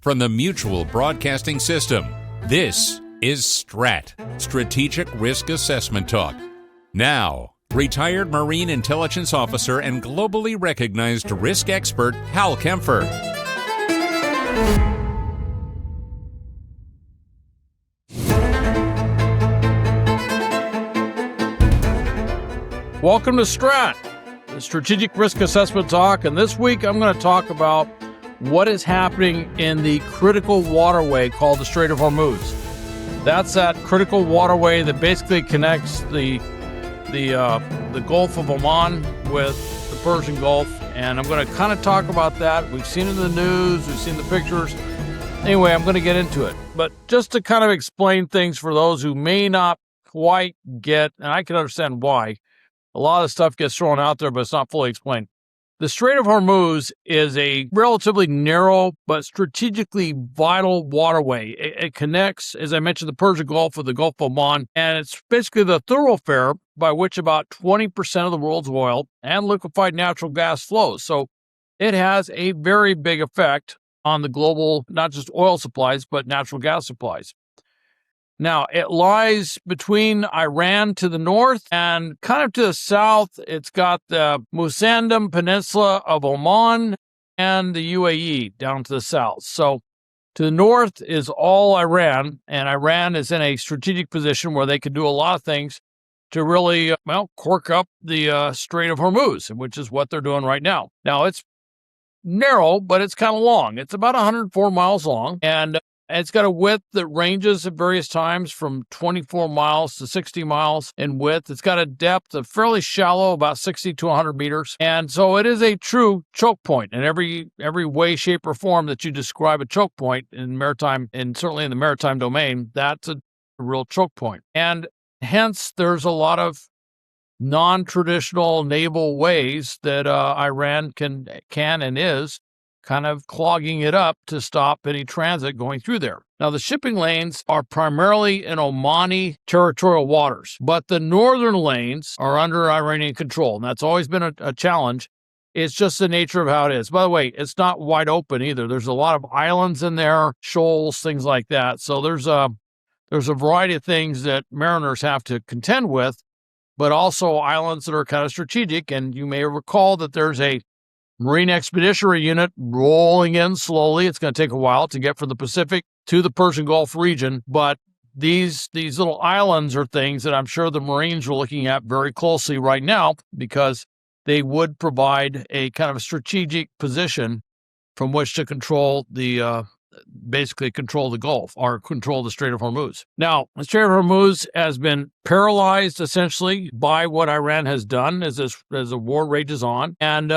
from the Mutual Broadcasting System. This is STRAT, Strategic Risk Assessment Talk. Now, retired Marine Intelligence Officer and globally recognized risk expert Hal Kempfer. Welcome to STRAT, the Strategic Risk Assessment Talk, and this week I'm going to talk about what is happening in the critical waterway called the Strait of Hormuz. That's that critical waterway that basically connects the Gulf of Oman with the Persian Gulf, and I'm going to kind of talk about that. We've seen it in the news, we've seen the pictures. Anyway, I'm going to get into it. But just to kind of explain things for those who may not quite get, and I can understand why, a lot of stuff gets thrown out there, but it's not fully explained. The Strait of Hormuz is a relatively narrow but strategically vital waterway. It connects, as I mentioned, the Persian Gulf with the Gulf of Oman, and it's basically the thoroughfare by which about 20% of the world's oil and liquefied natural gas flows. So it has a very big effect on the global, not just oil supplies, but natural gas supplies. Now, it lies between Iran to the north and kind of to the south. It's got the Musandam Peninsula of Oman and the UAE down to the south. So to the north is all Iran, and Iran is in a strategic position where they can do a lot of things to really, cork up the Strait of Hormuz, which is what they're doing right now. Now, it's narrow, but it's kind of long. It's about 104 miles long, and it's got a width that ranges at various times from 24 miles to 60 miles in width. It's got a depth of fairly shallow, about 60 to 100 meters. And so it is a true choke point in every way, shape, or form that you describe a choke point in maritime, and certainly in the maritime domain, that's a real choke point. And hence, there's a lot of non-traditional naval ways that Iran can and is kind of clogging it up to stop any transit going through there. Now, the shipping lanes are primarily in Omani territorial waters, but the northern lanes are under Iranian control, and that's always been a challenge. It's just the nature of how it is. By the way, it's not wide open either. There's a lot of islands in there, shoals, things like that. So there's a variety of things that mariners have to contend with, but also islands that are kind of strategic. And you may recall that there's a Marine Expeditionary Unit rolling in slowly. It's going to take a while to get from the Pacific to the Persian Gulf region, but these little islands are things that I'm sure the Marines are looking at very closely right now, because they would provide a kind of a strategic position from which to control basically control the Gulf or control the Strait of Hormuz. Now, the Strait of Hormuz has been paralyzed essentially by what Iran has done as the war rages on, and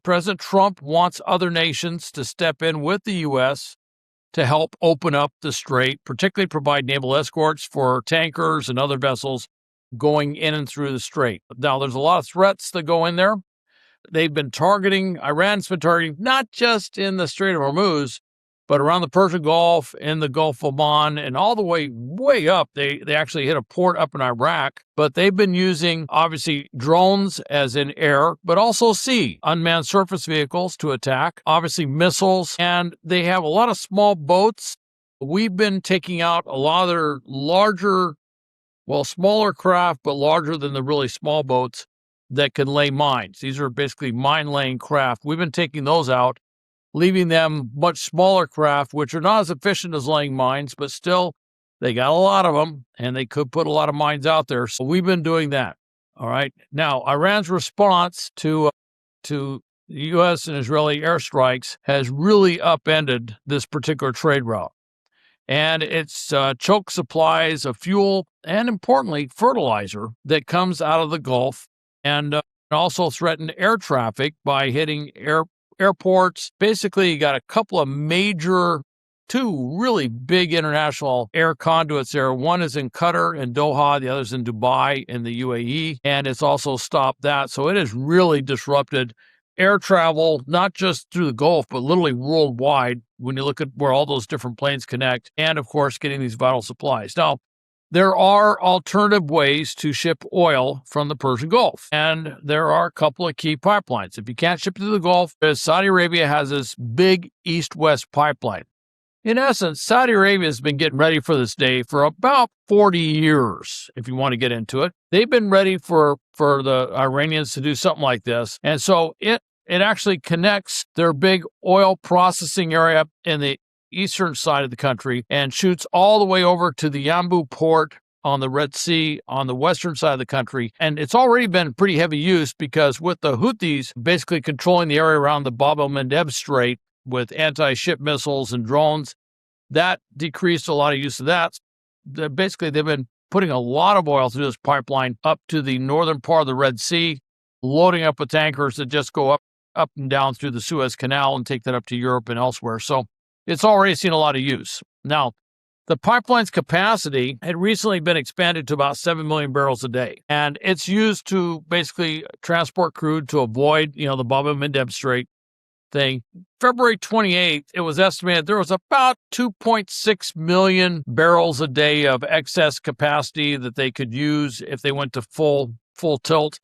President Trump wants other nations to step in with the U.S. to help open up the strait, particularly provide naval escorts for tankers and other vessels going in and through the strait. Now, there's a lot of threats that go in there. Iran's been targeting not just in the Strait of Hormuz, but around the Persian Gulf, in the Gulf of Oman, and all the way up. They actually hit a port up in Iraq, but they've been using, obviously, drones as in air, but also sea, unmanned surface vehicles to attack, obviously missiles, and they have a lot of small boats. We've been taking out a lot of their smaller craft, but larger than the really small boats that can lay mines. These are basically mine-laying craft. We've been taking those out, leaving them much smaller craft, which are not as efficient as laying mines, but still, they got a lot of them, and they could put a lot of mines out there. So we've been doing that. All right. Now, Iran's response to U.S. and Israeli airstrikes has really upended this particular trade route. And it's choke supplies of fuel and, importantly, fertilizer that comes out of the Gulf, and also threatened air traffic by hitting airports. Basically, you got a couple of two really big international air conduits there. One is in Qatar and Doha, the other's in Dubai in the UAE, and it's also stopped that. So it has really disrupted air travel, not just through the Gulf, but literally worldwide when you look at where all those different planes connect, and of course, getting these vital supplies. Now, there are alternative ways to ship oil from the Persian Gulf, and there are a couple of key pipelines. If you can't ship it to the Gulf, Saudi Arabia has this big east-west pipeline. In essence, Saudi Arabia has been getting ready for this day for about 40 years, if you want to get into it. They've been ready for the Iranians to do something like this, and so it actually connects their big oil processing area in the eastern side of the country and shoots all the way over to the Yanbu port on the Red Sea on the western side of the country. And it's already been pretty heavy use because with the Houthis basically controlling the area around the Bab el-Mandeb Strait with anti-ship missiles and drones, that decreased a lot of use of that. Basically, they've been putting a lot of oil through this pipeline up to the northern part of the Red Sea, loading up with tankers that just go up and down through the Suez Canal and take that up to Europe and elsewhere. So it's already seen a lot of use. Now, the pipeline's capacity had recently been expanded to about 7 million barrels a day, and it's used to basically transport crude to avoid, the Bab el-Mandeb Strait thing. February 28th, it was estimated there was about 2.6 million barrels a day of excess capacity that they could use if they went to full tilt.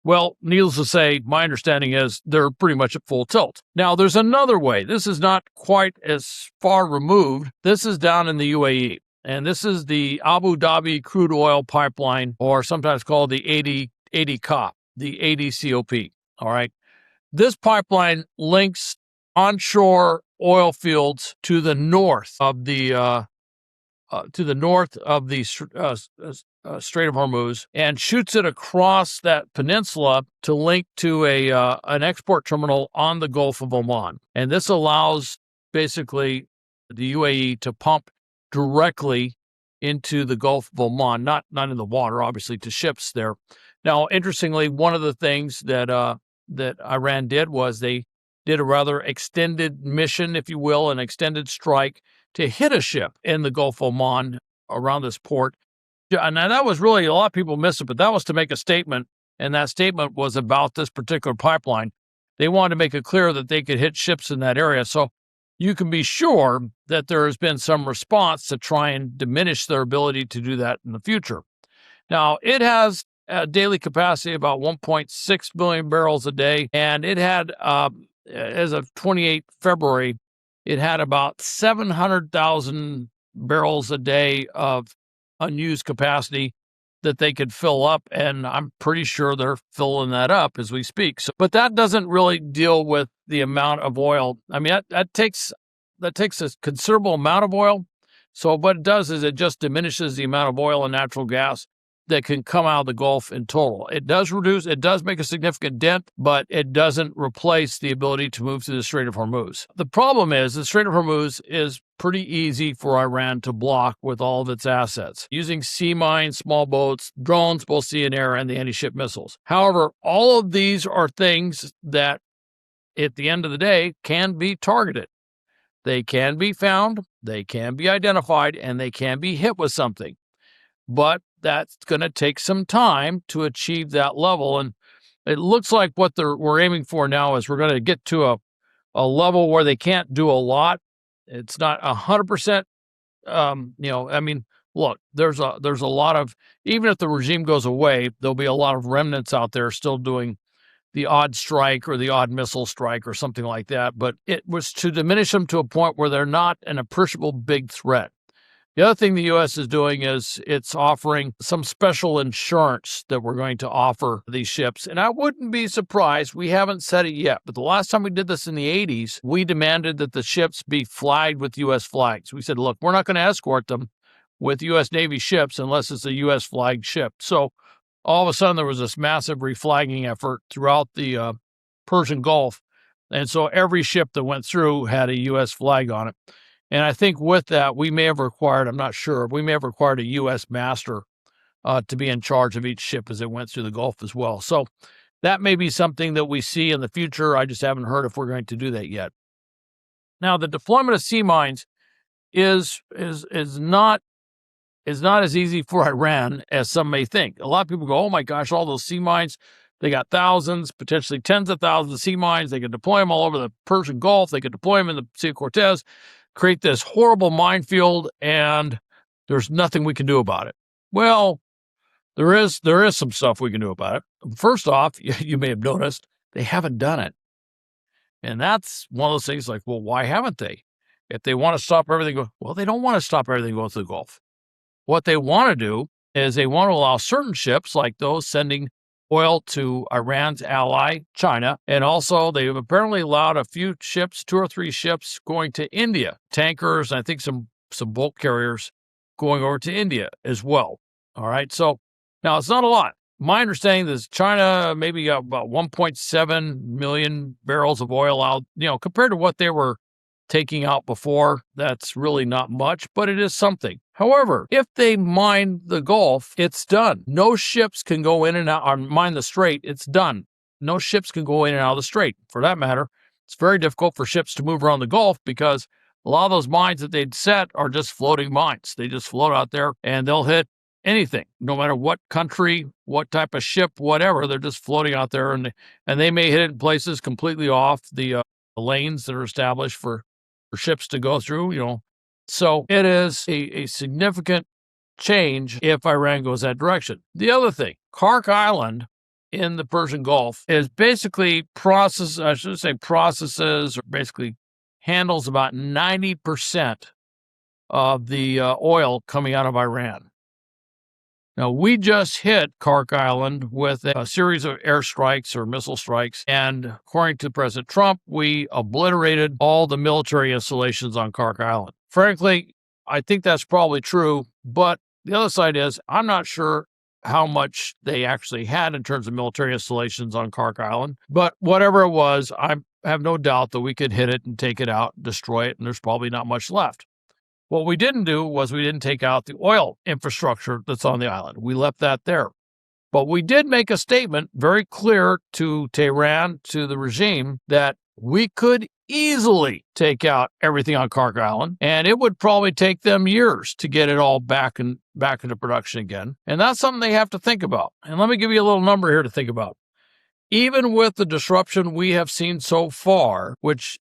Well, needless to say, my understanding is they're pretty much at full tilt. Now, there's another way. This is not quite as far removed. This is down in the UAE, and this is the Abu Dhabi crude oil pipeline, or sometimes called the ADCOP, the ADCOP, all right? This pipeline links onshore oil fields to the north of the Strait of Hormuz and shoots it across that peninsula to link to an export terminal on the Gulf of Oman. And this allows basically the UAE to pump directly into the Gulf of Oman, not in the water, obviously, to ships there. Now, interestingly, one of the things that Iran did was they did a rather extended mission, if you will, an extended strike to hit a ship in the Gulf of Oman around this port. And that was really, a lot of people miss it, but that was to make a statement, and that statement was about this particular pipeline. They wanted to make it clear that they could hit ships in that area. So you can be sure that there has been some response to try and diminish their ability to do that in the future. Now, it has a daily capacity of about 1.6 billion barrels a day, and it had, as of 28 February, it had about 700,000 barrels a day of unused capacity that they could fill up, and I'm pretty sure they're filling that up as we speak. So, but that doesn't really deal with the amount of oil. I mean, that takes a considerable amount of oil. So what it does is it just diminishes the amount of oil and natural gas that can come out of the Gulf in total. It does make a significant dent, but it doesn't replace the ability to move through the Strait of Hormuz. The problem is the Strait of Hormuz is pretty easy for Iran to block with all of its assets, using sea mines, small boats, drones, both sea and air, and the anti-ship missiles. However, all of these are things that, at the end of the day, can be targeted. They can be found, they can be identified, and they can be hit with something. But that's going to take some time to achieve that level. And it looks like what we're aiming for now is we're going to get to a level where they can't do a lot. It's not 100%. Look, there's a lot of, even if the regime goes away, there'll be a lot of remnants out there still doing the odd strike or the odd missile strike or something like that. But it was to diminish them to a point where they're not an appreciable big threat. The other thing the U.S. is doing is it's offering some special insurance that we're going to offer these ships. And I wouldn't be surprised, we haven't said it yet, but the last time we did this in the 80s, we demanded that the ships be flagged with U.S. flags. We said, look, we're not going to escort them with U.S. Navy ships unless it's a U.S. flagged ship. So all of a sudden there was this massive reflagging effort throughout the Persian Gulf. And so every ship that went through had a U.S. flag on it. And I think with that, we may have required a U.S. master to be in charge of each ship as it went through the Gulf as well. So that may be something that we see in the future. I just haven't heard if we're going to do that yet. Now, the deployment of sea mines is not as easy for Iran as some may think. A lot of people go, oh my gosh, all those sea mines, they got thousands, potentially tens of thousands of sea mines. They could deploy them all over the Persian Gulf. They could deploy them in the Sea of Cortez, create this horrible minefield, and there's nothing we can do about it. Well, there is some stuff we can do about it. First off, you may have noticed they haven't done it. And that's one of those things like, well, why haven't they? If they want to stop everything, well, they don't want to stop everything going to the Gulf. What they want to do is they want to allow certain ships, like those sending oil to Iran's ally, China. And also, they've apparently allowed a few ships, 2 or 3 ships going to India, tankers, and I think some bulk carriers going over to India as well. All right. So now it's not a lot. My understanding is China maybe got about 1.7 million barrels of oil out, compared to what they were taking out before. That's really not much, but it is something. However, if they mine the Gulf, it's done. No ships can go in and out, or mine the Strait, it's done. No ships can go in and out of the Strait. For that matter, it's very difficult for ships to move around the Gulf because a lot of those mines that they'd set are just floating mines. They just float out there and they'll hit anything, no matter what country, what type of ship, whatever. They're just floating out there, and they may hit it in places completely off the lanes that are established for ships to go through, So it is a significant change if Iran goes that direction. The other thing, Kark Island in the Persian Gulf is basically processes, or basically handles about 90% of the oil coming out of Iran. Now, we just hit Kark Island with a series of airstrikes or missile strikes, and according to President Trump, we obliterated all the military installations on Kark Island. Frankly, I think that's probably true, but the other side is I'm not sure how much they actually had in terms of military installations on Kark Island, but whatever it was, I have no doubt that we could hit it and take it out, destroy it, and there's probably not much left. What we didn't do was we didn't take out the oil infrastructure that's on the island. We left that there. But we did make a statement very clear to Tehran, to the regime, that we could easily take out everything on Kark Island, and it would probably take them years to get it all back into production again. And that's something they have to think about. And let me give you a little number here to think about. Even with the disruption we have seen so far, which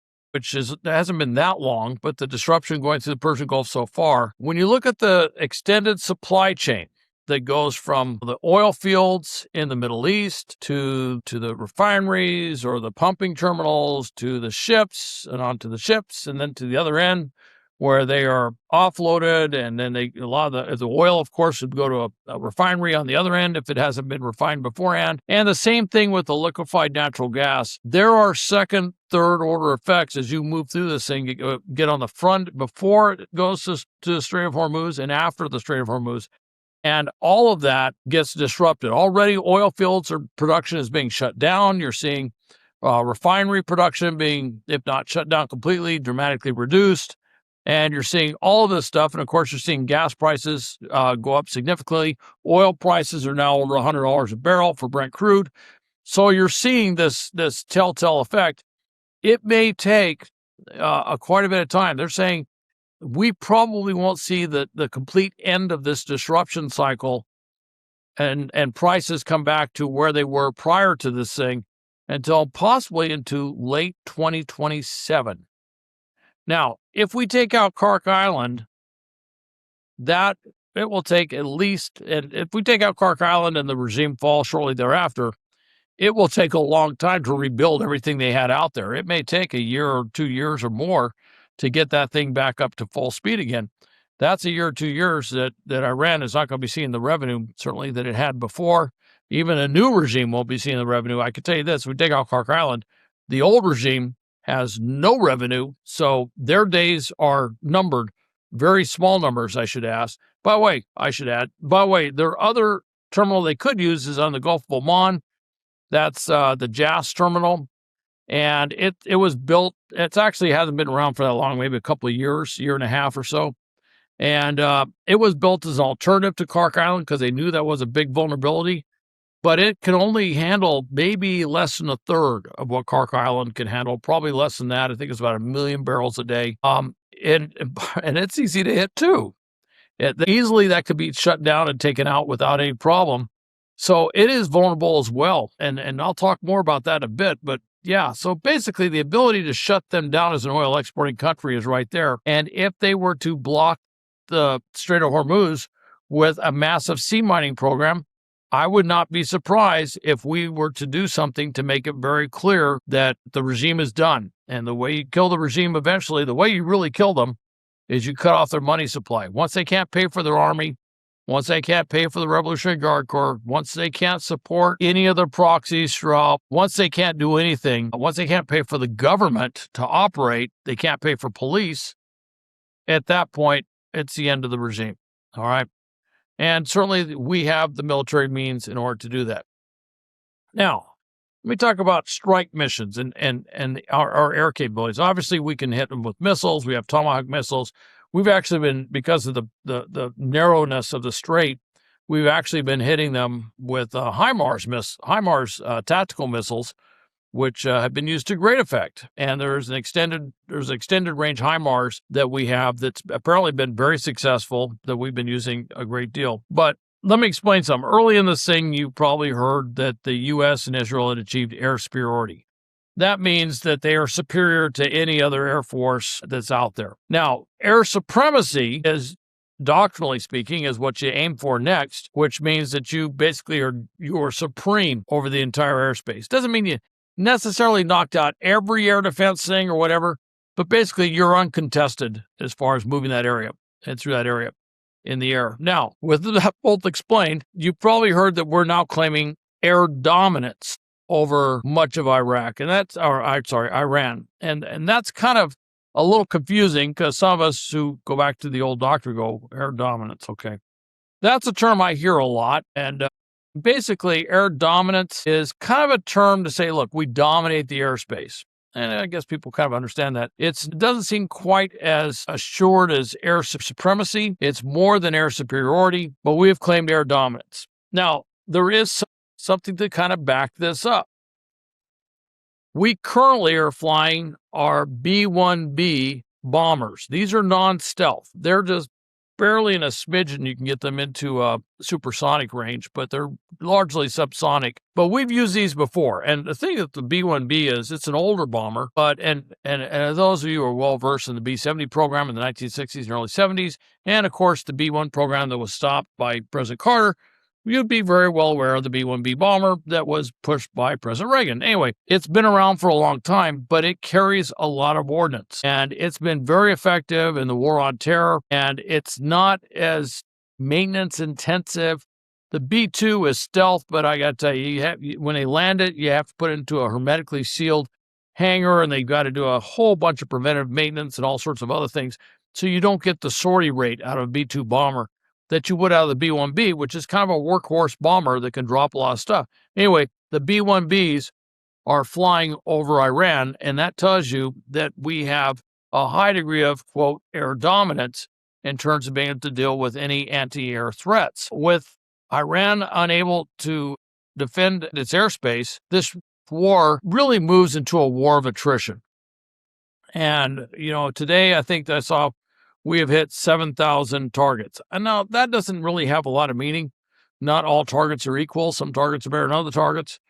hasn't been that long, but the disruption going through the Persian Gulf so far, when you look at the extended supply chain that goes from the oil fields in the Middle East to the refineries or the pumping terminals to the ships and onto the ships and then to the other end where they are offloaded, and then a lot of the oil, of course, would go to a refinery on the other end if it hasn't been refined beforehand. And the same thing with the liquefied natural gas. There are second, third order effects as you move through this thing. You get on the front before it goes to the Strait of Hormuz and after the Strait of Hormuz. And all of that gets disrupted. Already oil fields or production is being shut down. You're seeing refinery production being, if not shut down completely, dramatically reduced. And you're seeing all of this stuff. And of course, you're seeing gas prices go up significantly. Oil prices are now over $100 a barrel for Brent crude. So you're seeing this telltale effect. It may take quite a bit of time. They're saying we probably won't see the complete end of this disruption cycle and prices come back to where they were prior to this thing until possibly into late 2027. Now, if we take out Kark Island, that it will take at least, and if we take out Kark Island and the regime falls shortly thereafter, it will take a long time to rebuild everything they had out there. It may take a year or 2 years or more to get that thing back up to full speed again. That's a year or 2 years that Iran is not going to be seeing the revenue, certainly, that it had before. Even a new regime won't be seeing the revenue. I can tell you this, if we take out Kark Island, the old regime has no revenue, so their days are numbered. Very small numbers, I should add. By the way, their other terminal they could use is on the Gulf of Oman. That's the JAS terminal, and it was built. It actually hasn't been around for that long, maybe a couple of years, year and a half or so. And it was built as an alternative to Kark Island because they knew that was a big vulnerability. But it can only handle maybe less than a third of what Kark Island can handle, probably less than that. I think it's about 1 million barrels a day. And it's easy to hit too. Easily that could be shut down and taken out without any problem. So it is vulnerable as well. And I'll talk more about that in a bit. But yeah, so basically the ability to shut them down as an oil exporting country is right there. And if they were to block the Strait of Hormuz, with a massive sea mining program. I would not be surprised if we were to do something to make it very clear that the regime is done. And the way you kill the regime eventually, the way you really kill them, is you cut off their money supply. Once they can't pay for their army, once they can't pay for the Revolutionary Guard Corps, once they can't support any of their proxies throughout, once they can't do anything, once they can't pay for the government to operate, they can't pay for police, at that point, it's the end of the regime. All right. And certainly we have the military means in order to do that. Now, let me talk about strike missions and our air capabilities. Obviously, we can hit them with missiles. We have Tomahawk missiles. We've actually been, because of the narrowness of the strait, we've actually been hitting them with HIMARS tactical missiles, which have been used to great effect. And there's extended range HIMARS that we have that's apparently been very successful, that we've been using a great deal. But let me explain something. Early in this thing, you probably heard that the U.S. and Israel had achieved air superiority. That means that they are superior to any other air force that's out there. Now, air supremacy is, doctrinally speaking, is what you aim for next, which means that you basically are supreme over the entire airspace. Doesn't mean you necessarily knocked out every air defense thing or whatever, but basically you're uncontested as far as moving that area and through that area in the air. Now, with that both explained, you've probably heard that we're now claiming air dominance over much of Iraq, and Iran. And that's kind of a little confusing because some of us who go back to the old doctrine go, air dominance, okay. That's a term I hear a lot, and basically air dominance is kind of a term to say, look, we dominate the airspace. And I guess people kind of understand that. It doesn't seem quite as assured as air supremacy. It's more than air superiority, but we have claimed air dominance. Now, there is something to kind of back this up. We currently are flying our B-1B bombers. These are non-stealth. They're just barely in a smidgen you can get them into a supersonic range, but they're largely subsonic. But we've used these before. And the thing that the B-1B is, it's an older bomber, but and those of you who are well-versed in the B-70 program in the 1960s and early 70s, and of course the B-1 program that was stopped by President Carter, you'd be very well aware of the B-1B bomber that was pushed by President Reagan. Anyway, it's been around for a long time, but it carries a lot of ordnance, and it's been very effective in the war on terror, and it's not as maintenance intensive. The B-2 is stealth, but I got to tell you, when they land it, you have to put it into a hermetically sealed hangar, and they've got to do a whole bunch of preventive maintenance and all sorts of other things, so you don't get the sortie rate out of a B-2 bomber that you would out of the B-1B, which is kind of a workhorse bomber that can drop a lot of stuff. Anyway, the B-1Bs are flying over Iran, and that tells you that we have a high degree of, quote, air dominance in terms of being able to deal with any anti-air threats. With Iran unable to defend its airspace, this war really moves into a war of attrition. And, today I think I saw we have hit 7,000 targets. And now that doesn't really have a lot of meaning. Not all targets are equal. Some targets are better than other targets,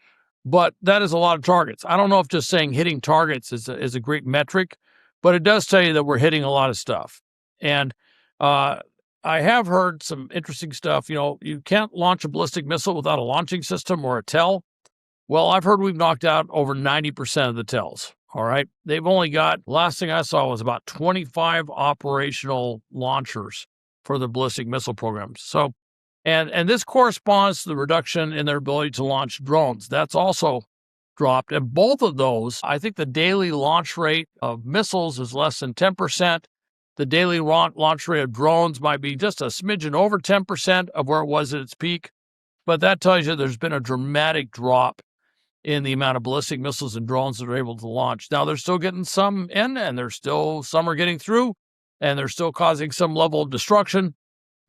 but that is a lot of targets. I don't know if just saying hitting targets is a great metric, but it does tell you that we're hitting a lot of stuff. And I have heard some interesting stuff. You can't launch a ballistic missile without a launching system or a TEL. Well, I've heard we've knocked out over 90% of the TELs. All right. They've only got, last thing I saw was about 25 operational launchers for the ballistic missile programs. So, and this corresponds to the reduction in their ability to launch drones. That's also dropped. And both of those, I think the daily launch rate of missiles is less than 10%. The daily launch rate of drones might be just a smidgen over 10% of where it was at its peak. But that tells you there's been a dramatic drop in the amount of ballistic missiles and drones that are able to launch. Now, they're still getting some in, and some are getting through, and they're still causing some level of destruction.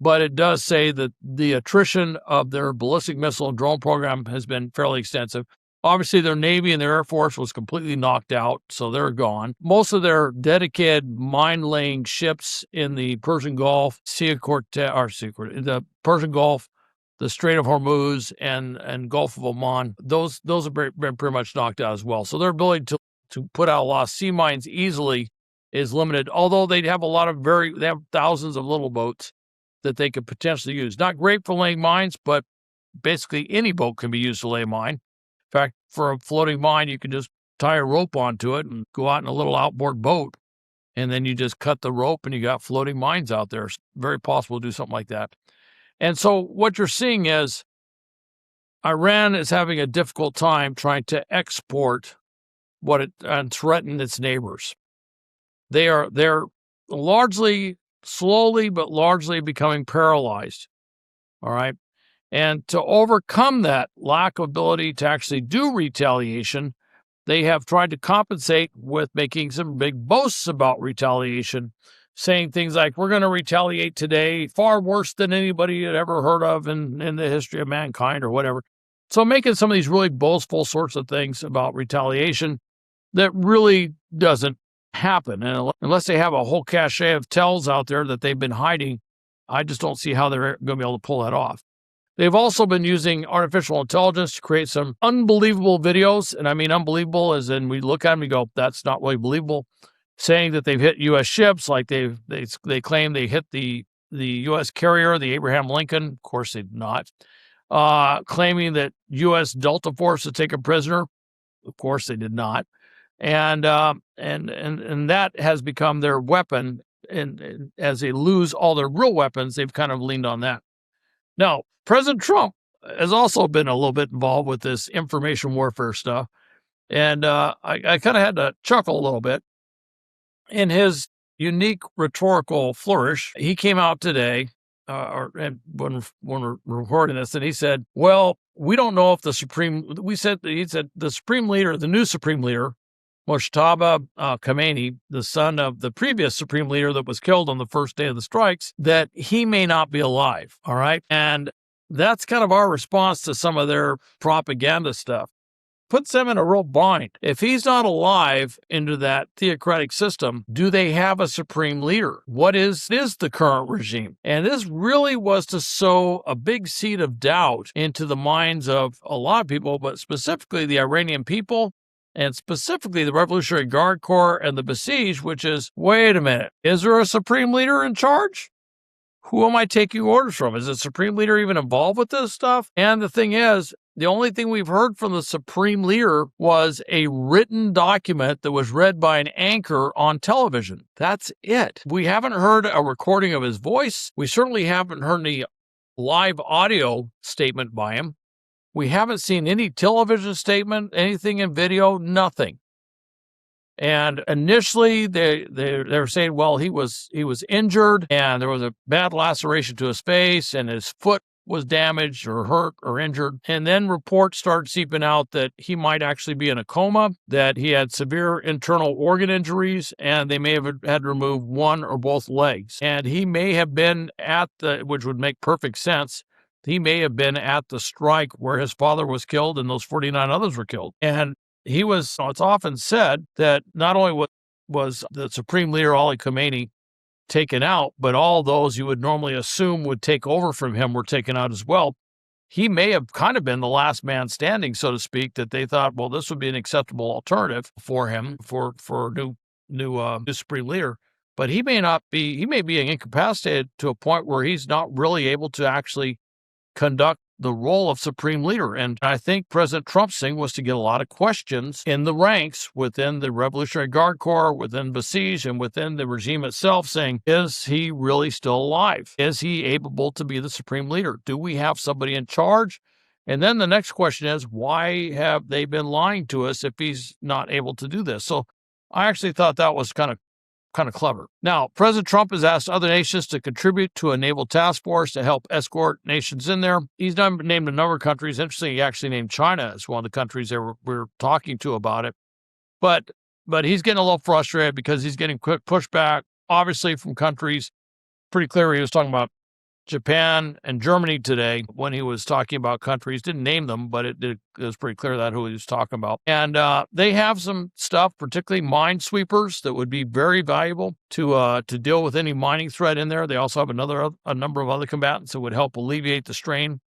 But it does say that the attrition of their ballistic missile and drone program has been fairly extensive. Obviously, their Navy and their Air Force was completely knocked out, so they're gone. Most of their dedicated mine-laying ships in the Persian Gulf, the Persian Gulf, the Strait of Hormuz, and Gulf of Oman, those have been pretty much knocked out as well. So their ability to put out a lot of sea mines easily is limited, although they have thousands of little boats that they could potentially use. Not great for laying mines, but basically any boat can be used to lay a mine. In fact, for a floating mine, you can just tie a rope onto it and go out in a little outboard boat, and then you just cut the rope and you got floating mines out there. It's very possible to do something like that. And so what you're seeing is Iran is having a difficult time trying to export and threaten its neighbors. They're largely, slowly but largely becoming paralyzed. All right. And to overcome that lack of ability to actually do retaliation, they have tried to compensate with making some big boasts about retaliation, saying things like, we're going to retaliate today, far worse than anybody had ever heard of in the history of mankind or whatever. So making some of these really boastful sorts of things about retaliation that really doesn't happen. And unless they have a whole cache of tells out there that they've been hiding, I just don't see how they're going to be able to pull that off. They've also been using artificial intelligence to create some unbelievable videos. And I mean unbelievable as in we look at them and go, that's not really believable. Saying that they've hit U.S. ships, like they claim they hit the U.S. carrier, the Abraham Lincoln. Of course, they did not. Claiming that U.S. Delta Force had taken prisoner. Of course, they did not. And that has become their weapon. And as they lose all their real weapons, they've kind of leaned on that. Now, President Trump has also been a little bit involved with this information warfare stuff. And I kind of had to chuckle a little bit. In his unique rhetorical flourish, he came out today, when we're recording this, and he said, well, we don't know if he said the supreme leader, the new supreme leader, Mojtaba Khamenei, the son of the previous supreme leader that was killed on the first day of the strikes, that he may not be alive. All right. And that's kind of our response to some of their propaganda stuff. Puts them in a real bind. If he's not alive into that theocratic system, do they have a supreme leader? What is the current regime? And this really was to sow a big seed of doubt into the minds of a lot of people, but specifically the Iranian people, and specifically the Revolutionary Guard Corps and the besieged, which is, wait a minute, is there a supreme leader in charge? Who am I taking orders from? Is the supreme leader even involved with this stuff? And the thing is, the only thing we've heard from the supreme leader was a written document that was read by an anchor on television. That's it. We haven't heard a recording of his voice. We certainly haven't heard any live audio statement by him. We haven't seen any television statement, anything in video, nothing. And initially, they were saying, well, he was injured, and there was a bad laceration to his face, and his foot was damaged or hurt or injured. And then reports started seeping out that he might actually be in a coma, that he had severe internal organ injuries, and they may have had to remove one or both legs. And he may have been which would make perfect sense, he may have been at the strike where his father was killed and those 49 others were killed. And it's often said that not only was the supreme leader, Ali Khamenei, taken out, but all those you would normally assume would take over from him were taken out as well. He may have kind of been the last man standing, so to speak, that they thought, well, this would be an acceptable alternative for him, for a new supreme leader. But he may be incapacitated to a point where he's not really able to actually conduct the role of supreme leader. And I think President Trump's thing was to get a lot of questions in the ranks within the Revolutionary Guard Corps, within besieged, and within the regime itself, saying, is he really still alive? Is he able to be the supreme leader? Do we have somebody in charge? And then the next question is, why have they been lying to us if he's not able to do this? So I actually thought that was kind of clever. Now, President Trump has asked other nations to contribute to a naval task force to help escort nations in there. He's named a number of countries. Interesting, he actually named China as one of the countries that we're talking to about it. But he's getting a little frustrated because he's getting quick pushback, obviously, from countries. Pretty clear he was talking about Japan and Germany today when he was talking about countries. Didn't name them, but it was pretty clear that who he was talking about. And they have some stuff, particularly minesweepers, that would be very valuable to deal with any mining threat in there. They also have a number of other combatants that would help alleviate the strain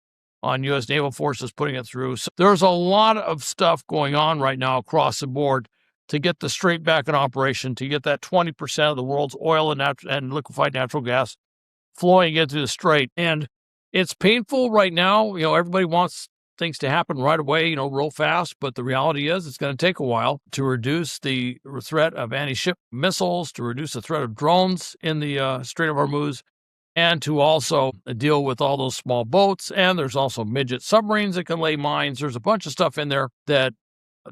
on U.S. naval forces putting it through. So there's a lot of stuff going on right now across the board to get the Strait back in operation, to get that 20% of the world's oil and liquefied natural gas flowing into the strait. And it's painful right now. Everybody wants things to happen right away, real fast. But the reality is it's going to take a while to reduce the threat of anti-ship missiles, to reduce the threat of drones in the Strait of Hormuz, and to also deal with all those small boats. And there's also midget submarines that can lay mines. There's a bunch of stuff in there that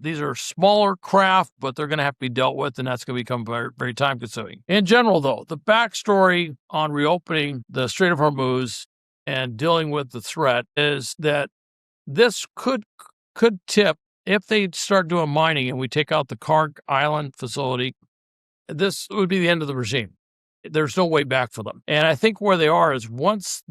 these are smaller craft, but they're going to have to be dealt with, and that's going to become very, very time-consuming. In general, though, the backstory on reopening the Strait of Hormuz and dealing with the threat is that this could tip, if they start doing mining and we take out the Kark Island facility, this would be the end of the regime. There's no way back for them. And I think where they are is once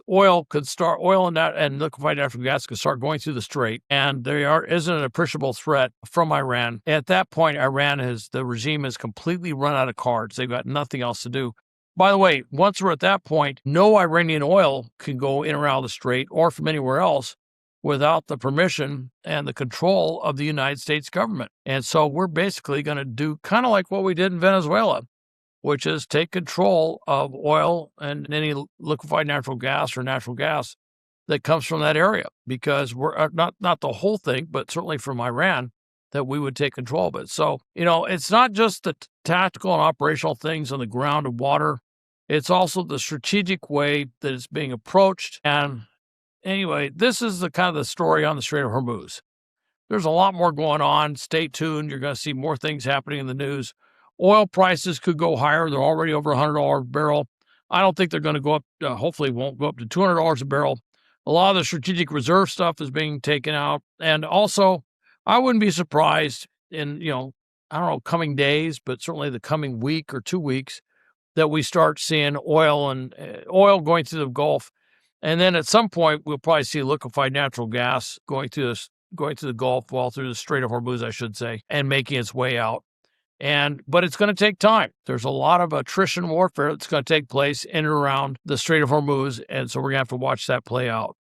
oil and liquefied natural gas could start going through the strait, and there isn't an appreciable threat from Iran, at that point, the regime has completely run out of cards. They've got nothing else to do. By the way, once we're at that point, no Iranian oil can go in or out of the strait or from anywhere else without the permission and the control of the United States government. And so we're basically going to do kind of like what we did in Venezuela, which is take control of oil and any liquefied natural gas or natural gas that comes from that area, because we're not the whole thing, but certainly from Iran, that we would take control of it. So, it's not just the tactical and operational things on the ground and water. It's also the strategic way that it's being approached. And anyway, this is the kind of the story on the Strait of Hormuz. There's a lot more going on. Stay tuned. You're going to see more things happening in the news. Oil prices could go higher. They're already over $100 a barrel. I don't think they're going to go up. Hopefully won't go up to $200 a barrel. A lot of the strategic reserve stuff is being taken out. And also, I wouldn't be surprised in, coming days, but certainly the coming week or 2 weeks, that we start seeing oil going through the Gulf. And then at some point, we'll probably see liquefied natural gas going through the Gulf, through the Strait of Hormuz, I should say, and making its way out. But it's going to take time. There's a lot of attrition warfare that's going to take place in and around the Strait of Hormuz, and so we're going to have to watch that play out.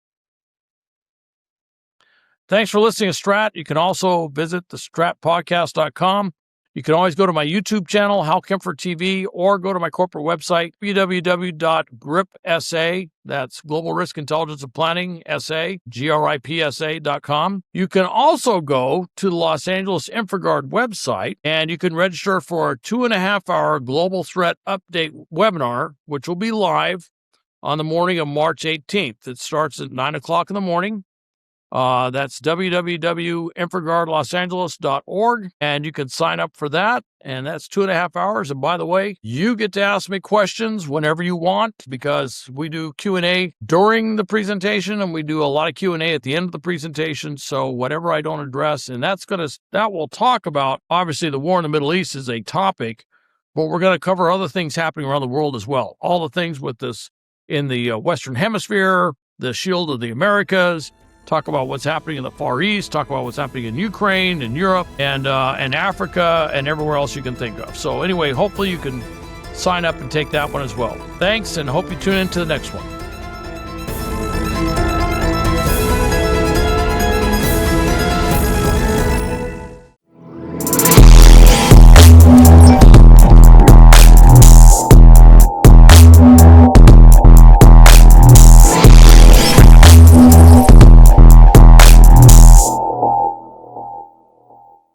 Thanks for listening to Strat. You can also visit the stratpodcast.com. You can always go to my YouTube channel, Hal Kempfer TV, or go to my corporate website, www.gripsa, that's Global Risk Intelligence and Planning, SA, GRIPSA.com. You can also go to the Los Angeles InfraGard website, and you can register for a 2.5-hour Global Threat Update webinar, which will be live on the morning of March 18th. It starts at 9 o'clock in the morning. That's www.infragardlosangeles.org, and you can sign up for that, and that's 2.5 hours. And by the way, you get to ask me questions whenever you want, because we do Q&A during the presentation, and we do a lot of Q&A at the end of the presentation. So whatever I don't address, and that will talk about, obviously, the war in the Middle East is a topic, but we're going to cover other things happening around the world as well. All the things with this in the Western Hemisphere, the Shield of the Americas. Talk about what's happening in the Far East, talk about what's happening in Ukraine and Europe and Africa and everywhere else you can think of. So anyway, hopefully you can sign up and take that one as well. Thanks, and hope you tune in to the next one.